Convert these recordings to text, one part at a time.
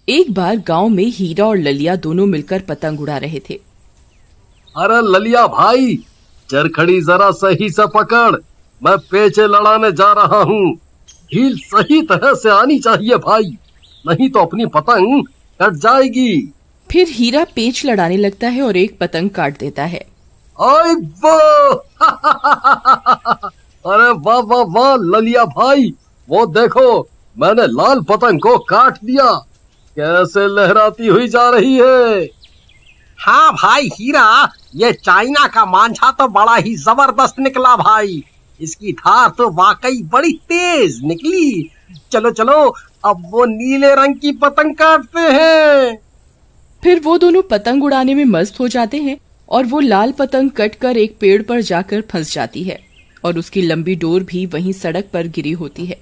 एक बार गांव में हीरा और ललिया दोनों मिलकर पतंग उड़ा रहे थे। अरे ललिया भाई, चरखड़ी जरा सही से पकड़, मैं पेचे लड़ाने जा रहा हूँ। ढील सही तरह से आनी चाहिए भाई, नहीं तो अपनी पतंग कट जाएगी। फिर हीरा पेच लड़ाने लगता है और एक पतंग काट देता है। अरे वाह वाह वाह ललिया भाई, वो देखो मैंने लाल पतंग को काट दिया, कैसे लहराती हुई जा रही है। हाँ भाई हीरा, ये चाइना का मांझा तो बड़ा ही जबरदस्त निकला भाई, इसकी धार तो वाकई बड़ी तेज निकली। चलो चलो अब वो नीले रंग की पतंग काटते हैं। फिर वो दोनों पतंग उड़ाने में मस्त हो जाते हैं और वो लाल पतंग कटकर एक पेड़ पर जाकर फंस जाती है और उसकी लंबी डोर भी वहीं सड़क पर गिरी होती है।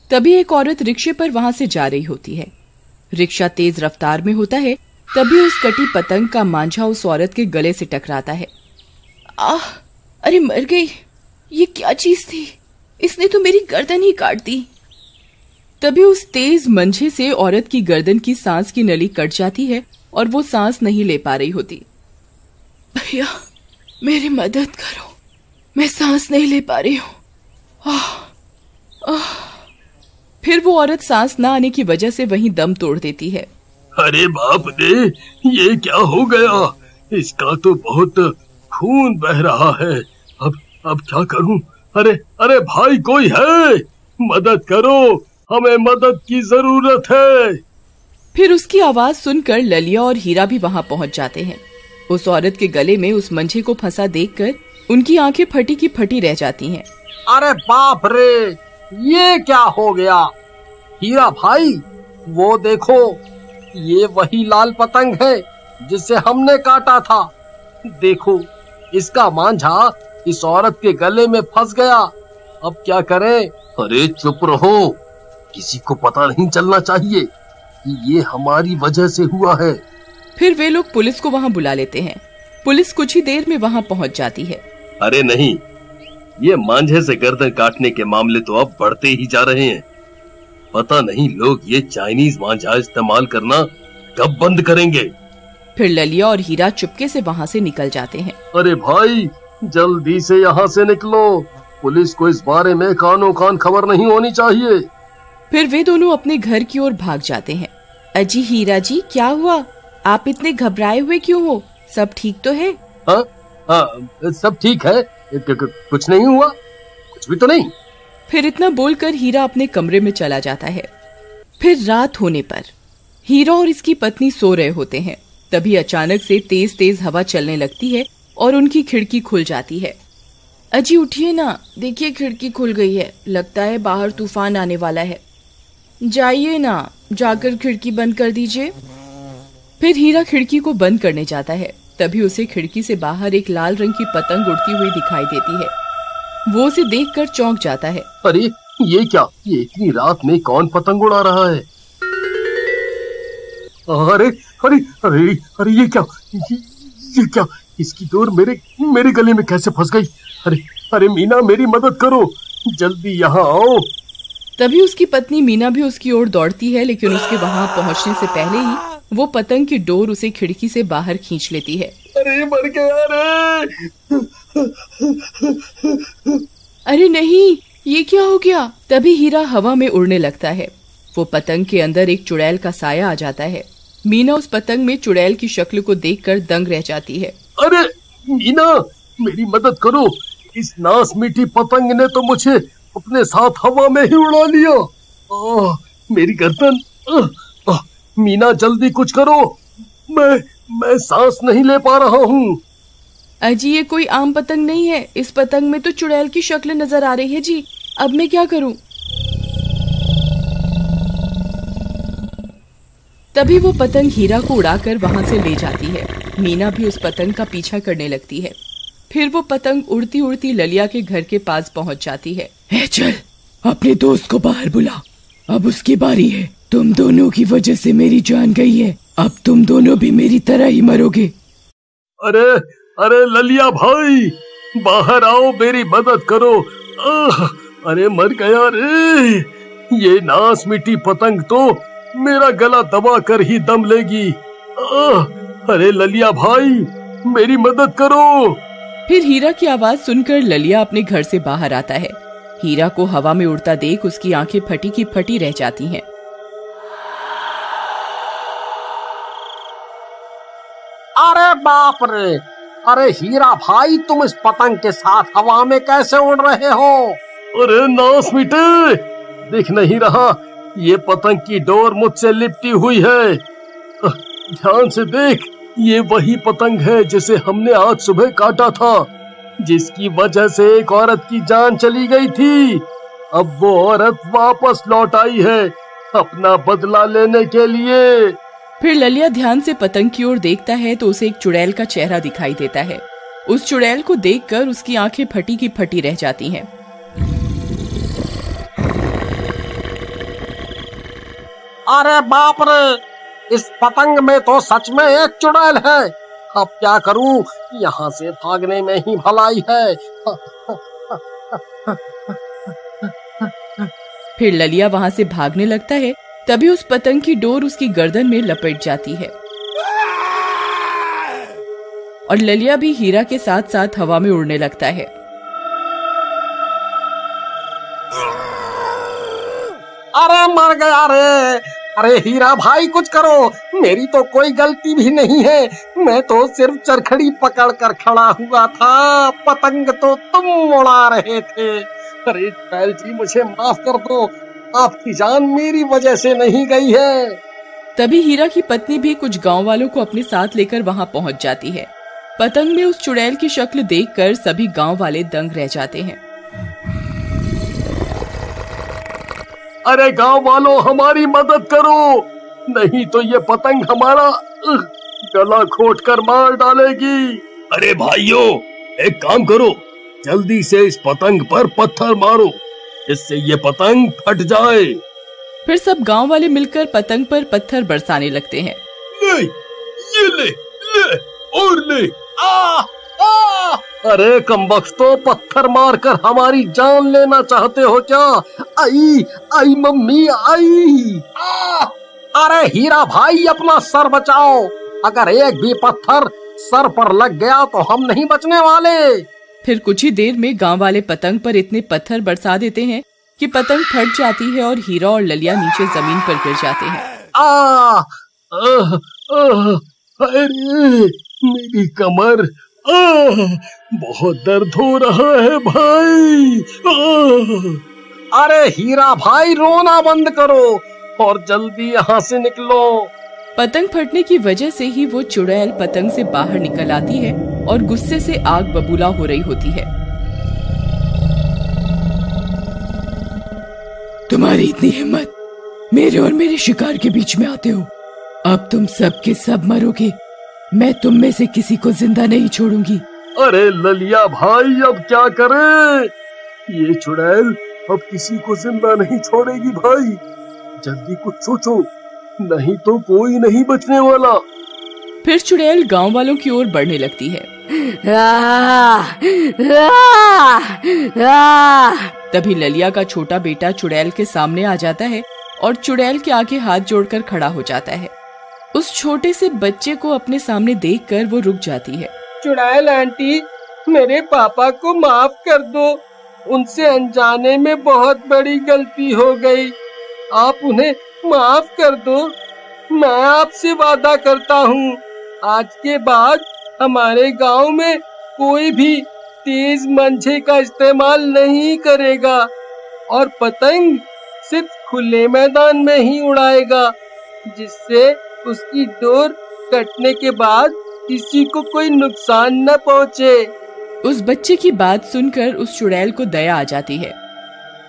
तभी एक औरत रिक्शे पर वहां से जा रही होती है। रिक्शा तेज रफ्तार में होता है, तभी उस कटी पतंग का मांझा उस औरत के गले से टकराता है। आह, अरे मर गई, ये क्या चीज थी, इसने तो मेरी गर्दन ही काट दी। तभी उस तेज मंझे से औरत की गर्दन की सांस की नली कट जाती है और वो सांस नहीं ले पा रही होती। भैया मेरी मदद करो, मैं सांस नहीं ले पा रही हूँ। फिर वो औरत सांस न आने की वजह से वहीं दम तोड़ देती है। अरे बाप रे, ये क्या हो गया, इसका तो बहुत खून बह रहा है। अब क्या करूं? अरे अरे भाई कोई है, मदद करो, हमें मदद की जरूरत है। फिर उसकी आवाज सुनकर ललिया और हीरा भी वहां पहुंच जाते हैं। उस औरत के गले में उस मंझे को फंसा देखकर उनकी आंखें फटी की फटी रह जाती हैं। अरे बाप रे, ये क्या हो गया? हीरा भाई वो देखो, ये वही लाल पतंग है जिसे हमने काटा था। देखो इसका मांझा इस औरत के गले में फंस गया, अब क्या करें? अरे चुप रहो, किसी को पता नहीं चलना चाहिए कि ये हमारी वजह से हुआ है। फिर वे लोग पुलिस को वहां बुला लेते हैं। पुलिस कुछ ही देर में वहां पहुंच जाती है। अरे नहीं, ये मांझे से गर्दन काटने के मामले तो अब बढ़ते ही जा रहे हैं। पता नहीं लोग ये चाइनीज मांझा इस्तेमाल करना कब बंद करेंगे। फिर ललिया और हीरा चुपके से वहां से निकल जाते हैं। अरे भाई जल्दी से यहाँ से निकलो, पुलिस को इस बारे में कानो कान खबर नहीं होनी चाहिए। फिर वे दोनों अपने घर की ओर भाग जाते हैं। अजी हीरा जी, क्या हुआ, आप इतने घबराए हुए क्यों हो, सब ठीक तो है? हाँ सब ठीक है, कुछ नहीं हुआ, कुछ भी तो नहीं। फिर इतना बोलकर हीरा अपने कमरे में चला जाता है। फिर रात होने पर हीरा और इसकी पत्नी सो रहे होते हैं। तभी अचानक से तेज तेज हवा चलने लगती है और उनकी खिड़की खुल जाती है। अजी उठिए ना, देखिए खिड़की खुल गई है, लगता है बाहर तूफान आने वाला है। जाइए ना, जाकर खिड़की बंद कर दीजिए। फिर हीरा खिड़की को बंद करने जाता है, तभी उसे खिड़की से बाहर एक लाल रंग की पतंग उड़ती हुई दिखाई देती है। वो उसे देखकर चौंक जाता है। अरे ये क्या, ये इतनी रात में कौन पतंग उड़ा रहा है? अरे अरे अरे अरे ये क्या, इसकी डोर मेरे गले में कैसे फंस गई? अरे अरे मीना, मेरी मदद करो, जल्दी यहाँ आओ। तभी उसकी पत्नी मीना भी उसकी ओर दौड़ती है, लेकिन उसके वहां पहुंचने से पहले ही वो पतंग की डोर उसे खिड़की से बाहर खींच लेती है। अरे मर गया रे। अरे नहीं, ये क्या हो गया? तभी हीरा हवा में उड़ने लगता है। वो पतंग के अंदर एक चुड़ैल का साया आ जाता है। मीना उस पतंग में चुड़ैल की शक्ल को देखकर दंग रह जाती है। अरे मीना, मेरी मदद करो, इस नास मीठी पतंग ने तो मुझे अपने साथ हवा में ही उड़ा लिया। मेरी गर्दन। मीना जल्दी कुछ करो, मैं सांस नहीं ले पा रहा हूँ। अजी ये कोई आम पतंग नहीं है, इस पतंग में तो चुड़ैल की शक्ल नजर आ रही है जी, अब मैं क्या करूँ? तभी वो पतंग हीरा को उड़ाकर वहां से ले जाती है। मीना भी उस पतंग का पीछा करने लगती है। फिर वो पतंग उड़ती उड़ती ललिया के घर के पास पहुंच जाती है। चल अपने दोस्त को बाहर बुला, अब उसकी बारी है। तुम दोनों की वजह से मेरी जान गई है, अब तुम दोनों भी मेरी तरह ही मरोगे। अरे अरे ललिया भाई, बाहर आओ, मेरी मदद करो। अरे मर गया रे, ये नास मिट्टी पतंग तो मेरा गला दबा कर ही दम लेगी। अरे ललिया भाई, मेरी मदद करो। फिर हीरा की आवाज सुनकर ललिया अपने घर से बाहर आता है। हीरा को हवा में उड़ता देख उसकी आंखें फटी की फटी रह जाती हैं। अरे बाप रे, अरे हीरा भाई, तुम इस पतंग के साथ हवा में कैसे उड़ रहे हो? अरे नास मिटे, दिख नहीं रहा? ये पतंग की डोर मुझसे लिपटी हुई है। ध्यान से देख, ये वही पतंग है जिसे हमने आज सुबह काटा था, जिसकी वजह से एक औरत की जान चली गई थी। अब वो औरत वापस लौट आई है अपना बदला लेने के लिए। फिर ललिया ध्यान से पतंग की ओर देखता है तो उसे एक चुड़ैल का चेहरा दिखाई देता है। उस चुड़ैल को देखकर उसकी आंखें फटी की फटी रह जाती हैं। अरे बाप रे, इस पतंग में तो सच में एक चुड़ैल है। अब क्या करूं? यहाँ से भागने में ही भलाई है। फिर ललिया वहाँ से भागने लगता है। तभी उस पतंग की डोर उसकी गर्दन में लपेट जाती है और ललिया भी हीरा के साथ साथ हवा में उड़ने लगता है। अरे मर गया रे। अरे हीरा भाई, कुछ करो, मेरी तो कोई गलती भी नहीं है। मैं तो सिर्फ चरखड़ी पकड़ कर खड़ा हुआ था, पतंग तो तुम उड़ा रहे थे। अरे चुड़ैल जी, मुझे माफ कर दो, आपकी जान मेरी वजह से नहीं गई है। तभी हीरा की पत्नी भी कुछ गांव वालों को अपने साथ लेकर वहां पहुंच जाती है। पतंग में उस चुड़ैल की शक्ल देखकर सभी गांव वाले दंग रह जाते हैं। अरे गांव वालों, हमारी मदद करो, नहीं तो ये पतंग हमारा गला घोट कर मार डालेगी। अरे भाइयों, एक काम करो, जल्दी से इस पतंग पर पत्थर मारो, इससे ये पतंग फट जाए। फिर सब गांव वाले मिलकर पतंग पर पत्थर बरसाने लगते हैं। ले, ये ले, ले और ले। आ, आ! अरे कमबख्तो, पत्थर मारकर हमारी जान लेना चाहते हो क्या? आई आई मम्मी आई। अरे हीरा भाई, अपना सर बचाओ, अगर एक भी पत्थर सर पर लग गया तो हम नहीं बचने वाले। फिर कुछ ही देर में गांव वाले पतंग पर इतने पत्थर बरसा देते हैं कि पतंग फट जाती है और हीरा और ललिया नीचे जमीन पर गिर जाते हैं। अरे मेरी कमर, बहुत दर्द हो रहा है भाई। अरे हीरा भाई, रोना बंद करो और जल्दी यहाँ से निकलो। पतंग फटने की वजह से ही वो चुड़ैल पतंग से बाहर निकल आती है और गुस्से से आग बबूला हो रही होती है। तुम्हारी इतनी हिम्मत, मेरे और मेरे शिकार के बीच में आते हो। अब तुम सब के सब मरोगे, मैं तुम में से किसी को जिंदा नहीं छोड़ूंगी। अरे ललिया भाई, अब क्या करें? ये चुड़ैल अब किसी को जिंदा नहीं छोड़ेगी भाई, जल्दी कुछ सोचो, नहीं तो कोई नहीं बचने वाला। फिर चुड़ैल गांव वालों की ओर बढ़ने लगती है। तभी ललिया का छोटा बेटा चुड़ैल के सामने आ जाता है और चुड़ैल के आगे हाथ जोड़कर खड़ा हो जाता है। उस छोटे से बच्चे को अपने सामने देखकर वो रुक जाती है। चुड़ैल आंटी, मेरे पापा को माफ कर दो, उनसे अनजाने में बहुत बड़ी गलती हो गई, आप उन्हें माफ कर दो। मैं आपसे वादा करता हूँ, आज के बाद हमारे गांव में कोई भी तेज मंझे का इस्तेमाल नहीं करेगा और पतंग सिर्फ खुले मैदान में ही उड़ाएगा, जिससे उसकी डोर कटने के बाद किसी को कोई नुकसान न पहुँचे। उस बच्चे की बात सुनकर उस चुड़ैल को दया आ जाती है।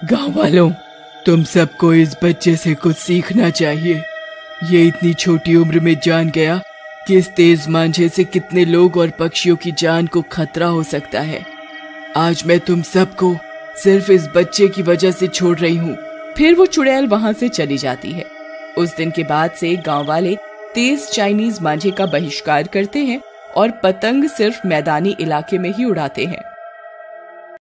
गांव वालों, तुम सबको इस बच्चे से कुछ सीखना चाहिए। ये इतनी छोटी उम्र में जान गया कि इस तेज मांझे से कितने लोग और पक्षियों की जान को खतरा हो सकता है। आज मैं तुम सबको सिर्फ इस बच्चे की वजह से छोड़ रही हूँ। फिर वो चुड़ैल वहाँ से चली जाती है। उस दिन के बाद से गांव वाले तेज चाइनीज मांझे का बहिष्कार करते हैं और पतंग सिर्फ मैदानी इलाके में ही उड़ाते हैं।